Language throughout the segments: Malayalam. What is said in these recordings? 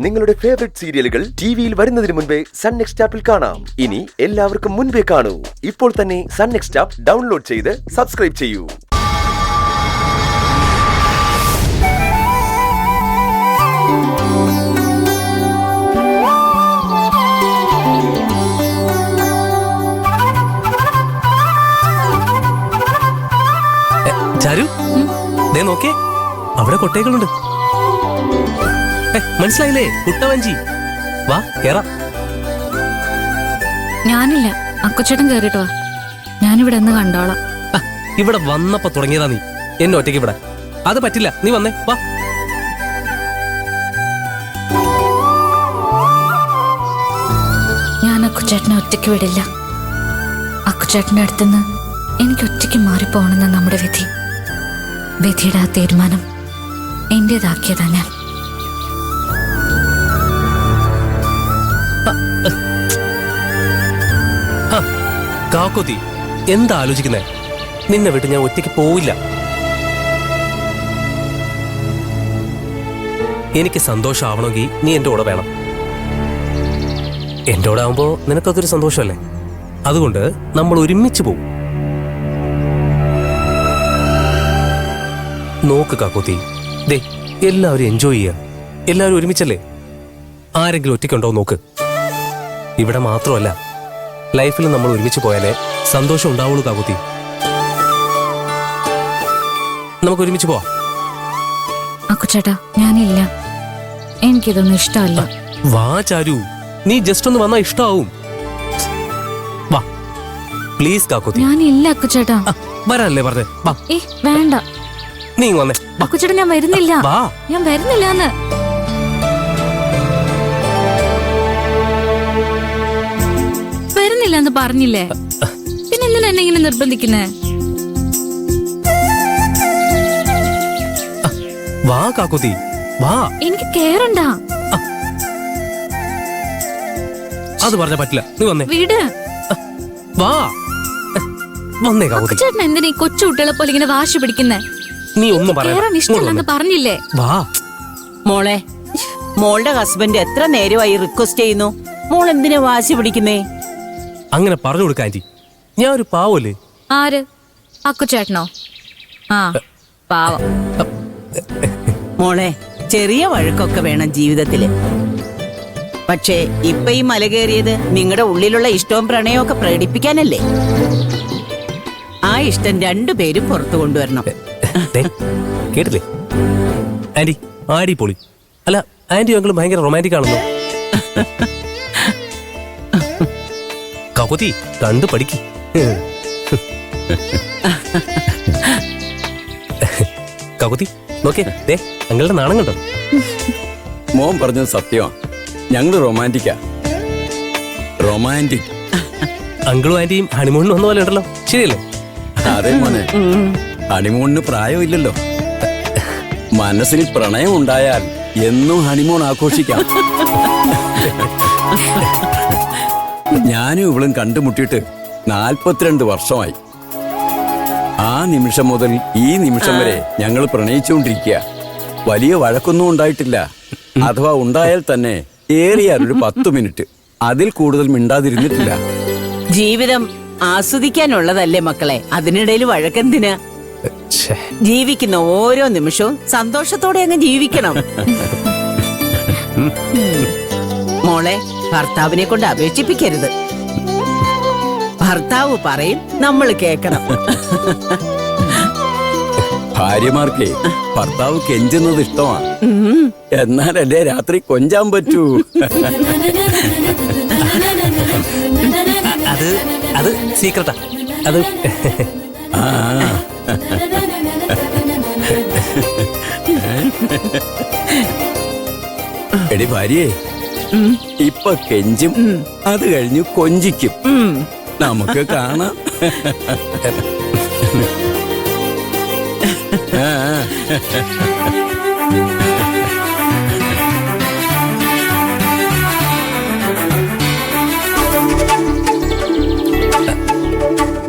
നിങ്ങളുടെ ഫേവറേറ്റ് സീരിയലുകൾ ടിവിയിൽ വരുന്നതിന് മുൻപേ സൺ നെക്സ്റ്റ് ആപ്പിൽ കാണാം. ഇനി എല്ലാവർക്കും മുൻപേ കാണൂ. ഇപ്പോൾ തന്നെ സൺ നെക്സ്റ്റ് ആപ്പ് ഡൗൺലോഡ് ചെയ്ത് സബ്സ്ക്രൈബ് ചെയ്യൂ. ചാരു, ദേ നോക്കേ, അവിടെ കൊട്ടേകളുണ്ട്. മനസ്സിലായില്ലേ? കുട്ടവഞ്ചി. വാ കേറാം. ഞാനില്ല, അക്കുച്ചേട്ടൻ കേറിട്ട് വാ. ഞാനിവിടെ ഒന്ന് കണ്ടോളാം. ഇവിടെ വന്നപ്പോ തുടങ്ങിയതാ നീ എന്നെ ഒറ്റയ്ക്ക് ഇവിടെ. അത് പറ്റില്ല, നീ വന്നേ, വാ. ഞാൻ അക്കുച്ചേട്ടനെ ഒറ്റയ്ക്ക് വിടില്ല. അക്കുച്ചേട്ടന്റെ അടുത്തുനിന്ന് എനിക്ക് ഒറ്റയ്ക്ക് മാറിപ്പോണെന്ന നമ്മുടെ വിധി. വിധിയുടെ ആ തീരുമാനം എന്റേതാക്കിയതാ ഞാൻ. കാക്കോത്തി, എന്താ ആലോചിക്കുന്നേ? നിന്നെ വിട്ട് ഞാൻ ഒറ്റയ്ക്ക് പോവില്ല. എനിക്ക് സന്തോഷമാവണമെങ്കിൽ നീ എന്റെ കൂടെ വേണം. എന്റെ കൂടെ ആവുമ്പോ നിനക്കതൊരു സന്തോഷമല്ലേ? അതുകൊണ്ട് നമ്മൾ ഒരുമിച്ച് പോവും. നോക്ക് കാക്കോത്തി, ദേ എല്ലാവരും എൻജോയ് ചെയ്യാം. എല്ലാവരും ഒരുമിച്ചല്ലേ? ആരെങ്കിലും ഒറ്റയ്ക്കുണ്ടോ നോക്ക്. ഇവിടെ മാത്രമല്ല, ലൈഫിൽ നമ്മൾ ഒരുമിച്ച് പോയാലേ സന്തോഷം ഉണ്ടാവുള്ളൂ കാക്കോത്തി. നമുക്ക് ഒരുമിച്ച് പോവാം. അക്കുച്ചേട്ടാ, ഞാനില്ല. എനിക്കിതൊന്നും ഇഷ്ടമല്ല. വാ ചാരു, നീ ജസ്റ്റ് ഒന്ന് വന്നാ ഇഷ്ടമാവും. വാ പ്ലീസ് കാക്കോത്തി. ഞാനില്ല അക്കുച്ചേട്ടാ. വരാനല്ലേ പറഞ്ഞേ? വാ. വേണ്ട, നീ വന്നേ. അക്കുച്ചേട്ടാ, ഞാൻ വരുന്നില്ല. ഞാൻ വരുന്നില്ല. വരുന്നില്ലെന്ന് പറഞ്ഞില്ലേ, പിന്നെ എന്തിനാ എന്നെ ഇങ്ങനെ നിർബന്ധിക്കുന്നേ? വാ കാക്കോത്തി, വാ. എനിക്ക് കേറണ്ട. അത് പറഞ്ഞാ പറ്റില്ല, നീ വന്നേ. വീട് വാ. വന്നേ കാക്കോത്തി. ചേട്ടൻ എന്തിനാ ഈ കൊച്ചു കുട്ടികളെ പോലെ ഇങ്ങനെ വാശി പിടിക്കുന്നേ? നീ ഒന്നും പറയാൻ ഇഷ്ടമല്ലെന്ന് പറഞ്ഞില്ലേ? വാ മോളെ, മോളുടെ ഹസ്ബൻഡ് എത്ര നേരമായി റിക്വസ്റ്റ് ചെയ്യുന്നു. മോൾ എന്തിനാ വാശി പിടിക്കുന്നേ? അങ്ങനെ പറഞ്ഞു കൊടുക്ക ആന്റി. ഞാൻ ഒരു പാവല്ലേ? ആര്? അക്കുച്ചേട്ടനോ? ആ, പാവം. മോളെ, ചെറിയ വഴക്കൊക്കെ വേണം ജീവിതത്തില്. പക്ഷേ ഇപ്പൊ ഈ മല കയറിയത് നിങ്ങളുടെ ഉള്ളിലുള്ള ഇഷ്ടവും പ്രണയവും ഒക്കെ പ്രകടിപ്പിക്കാനല്ലേ? ആ ഇഷ്ടം രണ്ടുപേരും പുറത്തു കൊണ്ടുവരണം. കേട്ടില്ലേ ആന്റി? ആടി പൊളി. അല്ല, ആന്റി ഞങ്ങൾ ഭയങ്കര റൊമാൻറ്റിക് ആണല്ലോ. കാക്കോത്തി, കണ്ടു പഠിക്ക്. കാക്കോത്തി നോക്കേ, ദേ ഞങ്ങളുടെ നാണം കണ്ടോ? മോൻ പറഞ്ഞത് സത്യമാ. ഞങ്ങള് റൊമാൻറ്റിക്കാ. റൊമാൻറ്റിക്. അങ്കിളും ആന്റിയും ഹണിമൂണിന് വന്ന പോലെ ഉണ്ടല്ലോ, ശരിയല്ലേ? അതെ മോനെ, ഹണിമൂണിന് പ്രായമില്ലല്ലോ. മനസ്സിൽ പ്രണയം ഉണ്ടായാൽ എന്നും ഹണിമൂൺ ആഘോഷിക്കാം. ഞാനും ഇവളും കണ്ടുമുട്ടിയിട്ട് 42 വർഷമായി. ആ നിമിഷം മുതൽ ഈ നിമിഷം വരെ ഞങ്ങൾ പ്രണയിച്ചുകൊണ്ടിരിക്കുക. വലിയ വഴക്കൊന്നും ഉണ്ടായിട്ടില്ല. അഥവാ ഉണ്ടായാൽ തന്നെ ഏറിയാൽ ഒരു 10 മിനിറ്റ്, അതിൽ കൂടുതൽ മിണ്ടാതിരുന്നിട്ടില്ല. ജീവിതം ആസ്വദിക്കാനുള്ളതല്ലേ മക്കളെ, അതിനിടയിൽ വഴക്കെന്തിനാ? ജീവിക്കുന്ന ഓരോ നിമിഷവും സന്തോഷത്തോടെ അങ്ങ് ജീവിക്കണം. മോളെ, ഭർത്താവിനെ കൊണ്ട് അപേക്ഷിപ്പിക്കരുത്. ഭർത്താവ് പറയും, നമ്മൾ കേക്കണം. ഭാര്യമാർക്കേ ഭർത്താവ് കെഞ്ചുന്നത് ഇഷ്ടമാണ്. എന്നാലല്ലേ രാത്രി കൊഞ്ചാൻ പറ്റൂ. അത് സീക്രട്ടാ. അത് എടി ഭാര്യേ, ഇപ്പൊ കെഞ്ചും, അത് കഴിഞ്ഞു കൊഞ്ചിക്കും. നമുക്ക് കാണാം.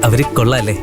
അവര് കൊള്ളാല്ലേ?